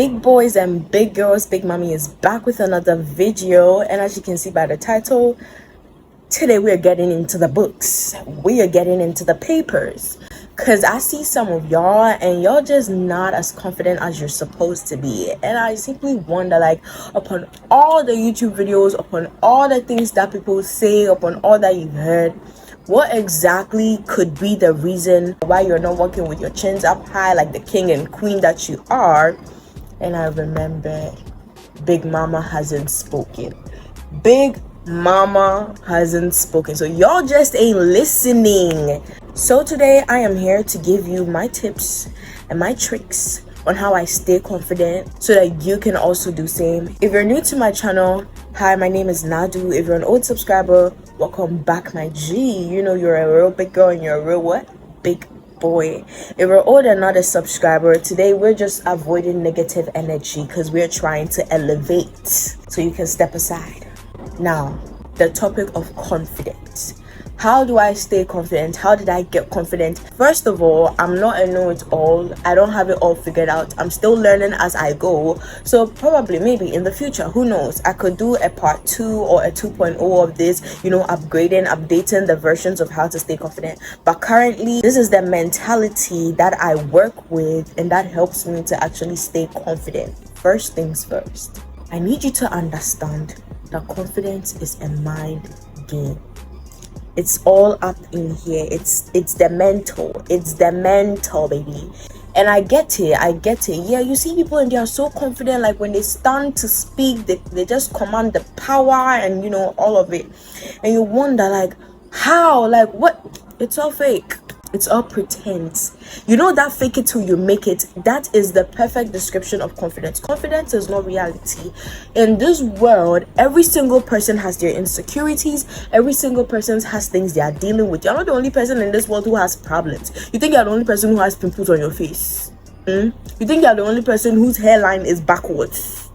Big boys and big girls, Big Mommy is back with another video, and as you can see by the title, today we are getting into the books. We are getting into the papers, because I see some of y'all and y'all just not as confident as you're supposed to be. And I simply wonder, like, upon all the YouTube videos, upon all the things that people say, upon all that you've heard, what exactly could be the reason why you're not walking with your chins up high like the king and queen that you are? And I remember, Big Mama hasn't spoken. Big Mama hasn't spoken. So y'all just ain't listening. So today I am here to give you my tips and my tricks on how I stay confident so that you can also do same. If you're new to my channel, hi, my name is Nadu. If you're an old subscriber, welcome back, my G. You know you're a real big girl and you're a real what? Big boy. If you're old and not a subscriber, today we're just avoiding negative energy because we're trying to elevate so you can step aside. Now, the topic of confidence. How do I stay confident? How did I get confident? First of all, I'm not a know-it-all. I don't have it all figured out. I'm still learning as I go. So probably, maybe in the future, who knows? I could do a part 2 or a 2.0 of this, updating the versions of how to stay confident. But currently, this is the mentality that I work with, and that helps me to actually stay confident. First things first, I need you to understand that confidence is a mind game. It's all up in here. It's the mental, baby. And I get it. Yeah, you see people and they are so confident, like when they stand to speak, they just command the power and all of it. And you wonder, like, how? Like, what? It's all fake. It's all pretense. That fake it till you make it, that is the perfect description of confidence. Confidence is not reality. In this world, every single person has their insecurities. Every single person has things they are dealing with. You're not the only person in this world who has problems. You think you're the only person who has pimples on your face? You think you're the only person whose hairline is backwards?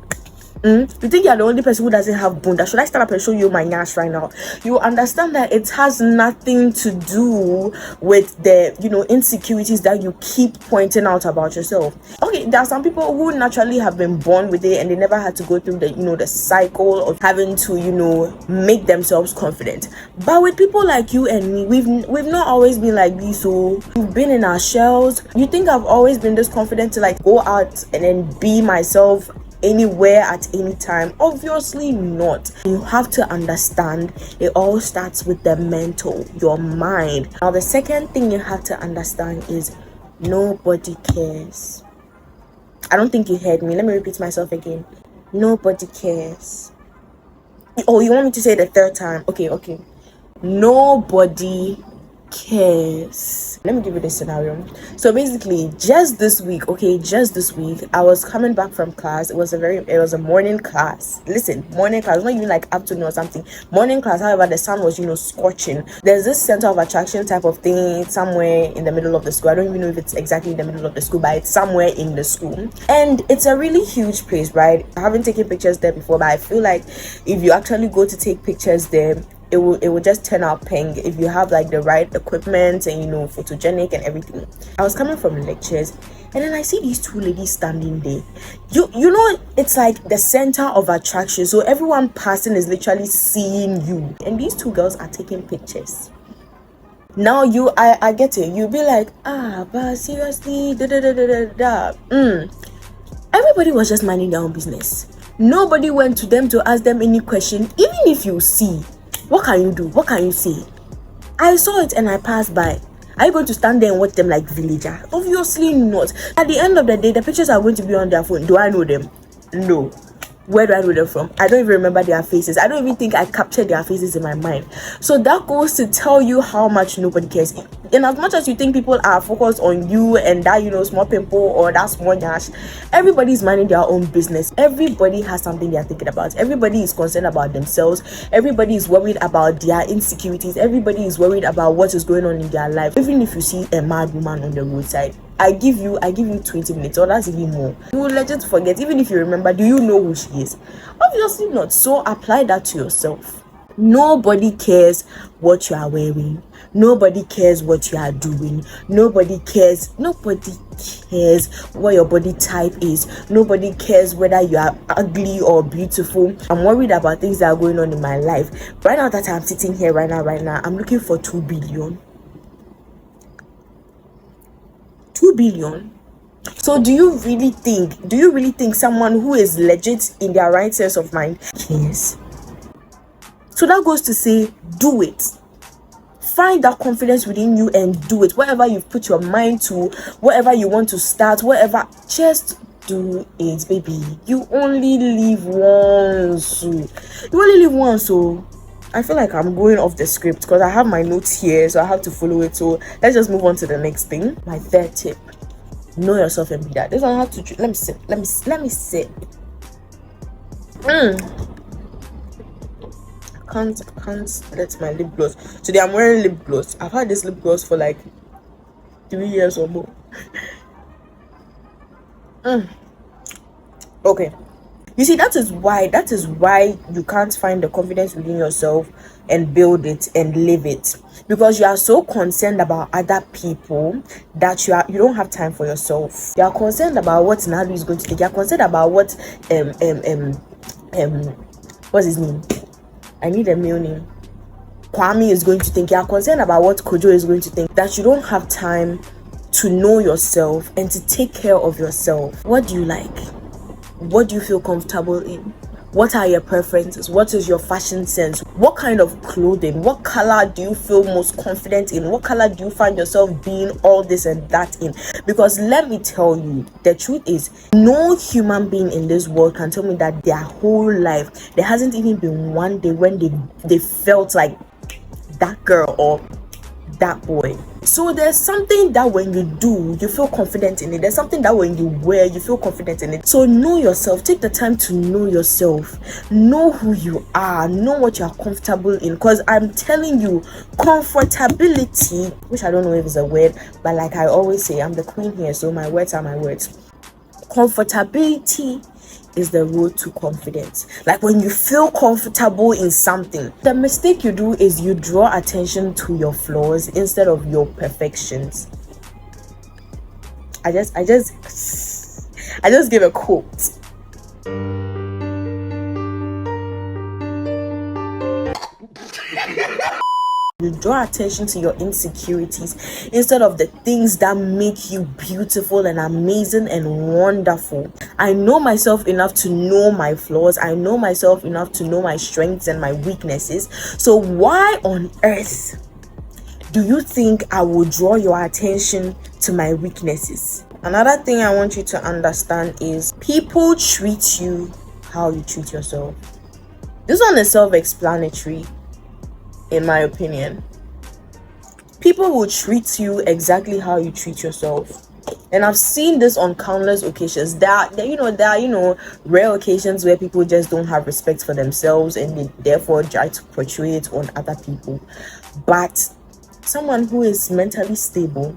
You think you're the only person who doesn't have bunda? Should I stand up and show you my nash right now? You understand that it has nothing to do with the insecurities that you keep pointing out about yourself. Okay, there are some people who naturally have been born with it and they never had to go through the cycle of having to make themselves confident. But with people like you and me, we've not always been like this. So we've been in our shells. You think I've always been this confident to like go out and then be myself anywhere at any time? Obviously not. You have to understand it all starts with the mental, your mind. Now the second thing you have to understand is nobody cares. I don't think you heard me. Let me repeat myself again. Nobody cares. Oh, you want me to say it the third time? Okay. Nobody cares. Let me give you this scenario. So basically, just this week, I was coming back from class. It was a morning class. Listen, morning class, not even like afternoon or something. Morning class. However, the sun was scorching. There's this center of attraction type of thing somewhere in the middle of the school. I don't even know if it's exactly in the middle of the school, but it's somewhere in the school. And it's a really huge place, right? I haven't taken pictures there before, but I feel like if you actually go to take pictures there, it will just turn out pink if you have like the right equipment and photogenic and everything. I was coming from lectures and then I see these two ladies standing there. It's like the center of attraction, so everyone passing is literally seeing you, and these two girls are taking pictures. Now I get it. You'll be like, but seriously, Everybody was just minding their own business. Nobody went to them to ask them any question. Even if you see, what can you do? What can you say? I saw it and I passed by. Are you going to stand there and watch them like villager? Obviously not. At the end of the day, the pictures are going to be on their phone. Do I know them? No. Where do I know them from? I don't even remember their faces. I don't even think I captured their faces in my mind. So that goes to tell you how much nobody cares. And as much as you think people are focused on you and that small pimple or that small nyash, everybody's minding their own business. Everybody has something they are thinking about. Everybody is concerned about themselves. Everybody is worried about their insecurities. Everybody is worried about what is going on in their life. Even if you see a mad woman on the roadside, I give you 20 minutes, or that's even more. You will legit forget. Even if you remember, do you know who she is? Obviously not. So apply that to yourself. Nobody cares what you are wearing. Nobody cares what you are doing. Nobody cares what your body type is. Nobody cares whether you are ugly or beautiful. I'm worried about things that are going on in my life. Right now that I'm sitting here right now, I'm looking for 2 billion. 2 billion. So do you really think someone who is legit in their right sense of mind cares? So that goes to say, do it. Find that confidence within you and do it. Whatever you've put your mind to, whatever you want to start, whatever, just do it, baby. You only live once. So I feel like I'm going off the script because I have my notes here, so I have to follow it. So let's just move on to the next thing. My third tip: know yourself and be that. This one I have to. Let me sit. I can't let my lip gloss. Today I'm wearing lip gloss. I've had this lip gloss for like 3 years or more. Okay, you see, that is why you can't find the confidence within yourself and build it and live it, because you are so concerned about other people that you don't have time for yourself. You are concerned about what Nalu is going to think. You are concerned about what what's his name? I need a male name. Kwame is going to think. You are concerned about what Kojo is going to think. That you don't have time to know yourself and to take care of yourself. What do you like? What do you feel comfortable in? What are your preferences? What is your fashion sense? What kind of clothing? What color do you feel most confident in? What color do you find yourself being all this and that in? Because let me tell you, the truth is, no human being in this world can tell me that their whole life there hasn't even been one day when they felt like that girl or that boy. So there's something that when you do, you feel confident in it. There's something that when you wear, you feel confident in it. So know yourself. Take the time to know yourself. Know who you are. Know what you are comfortable in. Because I'm telling you, comfortability, which I don't know if it's a word, but like I always say, I'm the queen here, so my words are my words. Comfortability is the road to confidence. Like when you feel comfortable in something, the mistake you do is you draw attention to your flaws instead of your perfections. I just give a quote. You draw attention to your insecurities instead of the things that make you beautiful and amazing and wonderful. I know myself enough to know my flaws. I know myself enough to know my strengths and my weaknesses. So why on earth do you think I will draw your attention to my weaknesses? Another thing I want you to understand is people treat you how you treat yourself. This one is self-explanatory. In my opinion, people will treat you exactly how you treat yourself, and I've seen this on countless occasions. There are rare occasions where people just don't have respect for themselves and they therefore try to portray it on other people. But someone who is mentally stable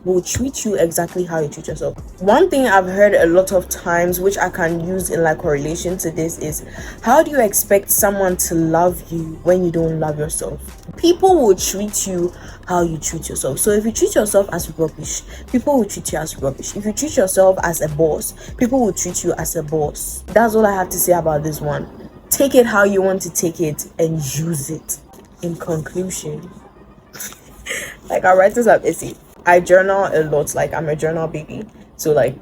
will treat you exactly how you treat yourself. One thing I've heard a lot of times, which I can use in like correlation to this, is how do you expect someone to love you when you don't love yourself? People will treat you how you treat yourself. So if you treat yourself as rubbish, people will treat you as rubbish. If you treat yourself as a boss, people will treat you as a boss. That's all I have to say about this one. Take it how you want to take it and use it. In conclusion, like I write this up essay. I journal a lot. Like I'm a journal baby, so like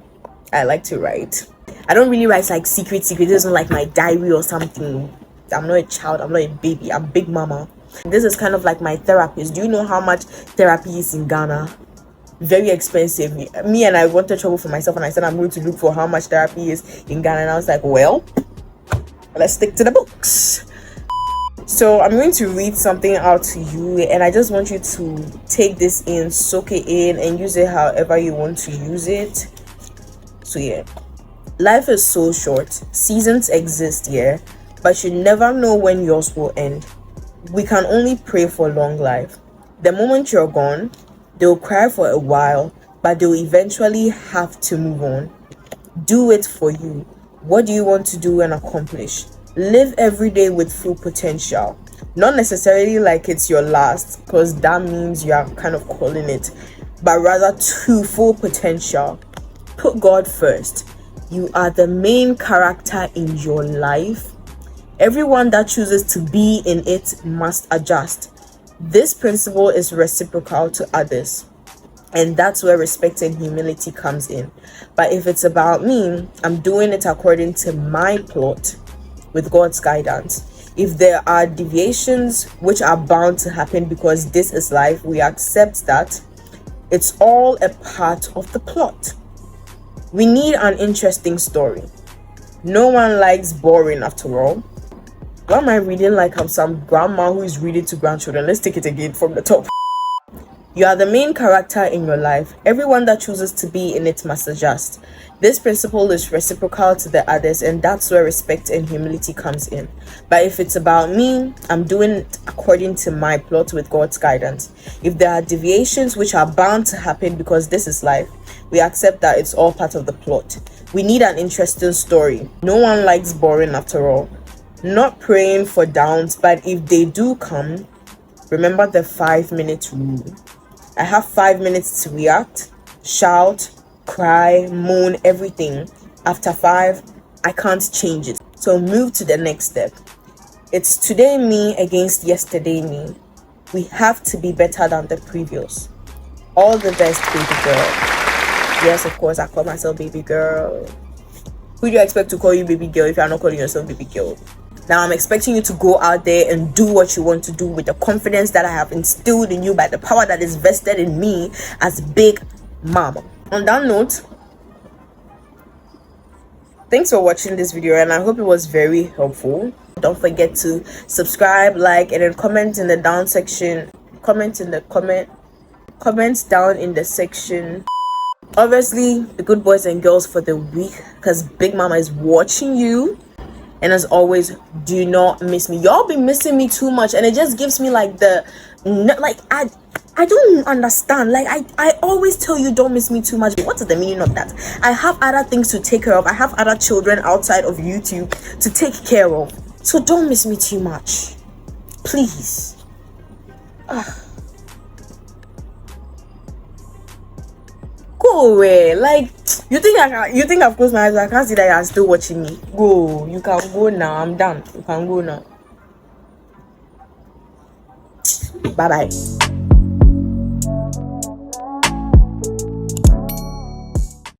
I like to write. I don't really write like secret. This isn't like my diary or something. I'm not a child. I'm not a baby. I'm big mama. This is kind of like my therapist. Do you know how much therapy is in Ghana? Very expensive. Me and I wanted trouble for myself, and I said I'm going to look for how much therapy is in Ghana, and I was like, well, let's stick to the books. So I'm going to read something out to you, and I just want you to take this in, soak it in, and use it however you want to use it. So yeah, life is so short. Seasons exist, yeah, but you never know when yours will end. We can only pray for long life. The moment you're gone, they'll cry for a while, but they'll eventually have to move on. Do it for you. What do you want to do and accomplish? Live every day with full potential. Not necessarily like it's your last, because that means you are kind of calling it, but rather to full potential. Put God first. You are the main character in your life. Everyone that chooses to be in it must adjust. This principle is reciprocal to others, and that's where respect and humility comes in. But if it's about me, I'm doing it according to my plot with God's guidance. If there are deviations, which are bound to happen because this is life, we accept that it's all a part of the plot. We need an interesting story. No one likes boring after all. Why am I reading like I'm some grandma who is reading to grandchildren? Let's take it again from the top. You are the main character in your life. Everyone that chooses to be in it must adjust. This principle is reciprocal to the others, and that's where respect and humility comes in. But if it's about me, I'm doing it according to my plot with God's guidance. If there are deviations, which are bound to happen because this is life, we accept that it's all part of the plot. We need an interesting story. No one likes boring after all. Not praying for downs, but if they do come, remember the 5-minute rule. I have 5 minutes to react, shout, cry, moan, everything. After 5, I can't change it. So move to the next step. It's today me against yesterday me. We have to be better than the previous. All the best, baby girl. Yes, of course, I call myself baby girl. Who do you expect to call you baby girl if you're not calling yourself baby girl? Now I'm expecting you to go out there and do what you want to do with the confidence that I have instilled in you by the power that is vested in me as Big Mama. On that note, thanks for watching this video, and I hope it was very helpful. Don't forget to subscribe, like, and then comment in the down section. Comments down in the section. Obviously, the good boys and girls for the week, because Big Mama is watching you. And as always, do not miss me. Y'all be missing me too much, and it just gives me like I don't understand. Like I always tell you don't miss me too much. What is the meaning of that? I have other things to take care of. I have other children outside of YouTube to take care of. So don't miss me too much, please. Go away. Like, you think I've closed my eyes? I can't see that you're still watching me. Go. You can go now. I'm done. You can go now. Bye bye.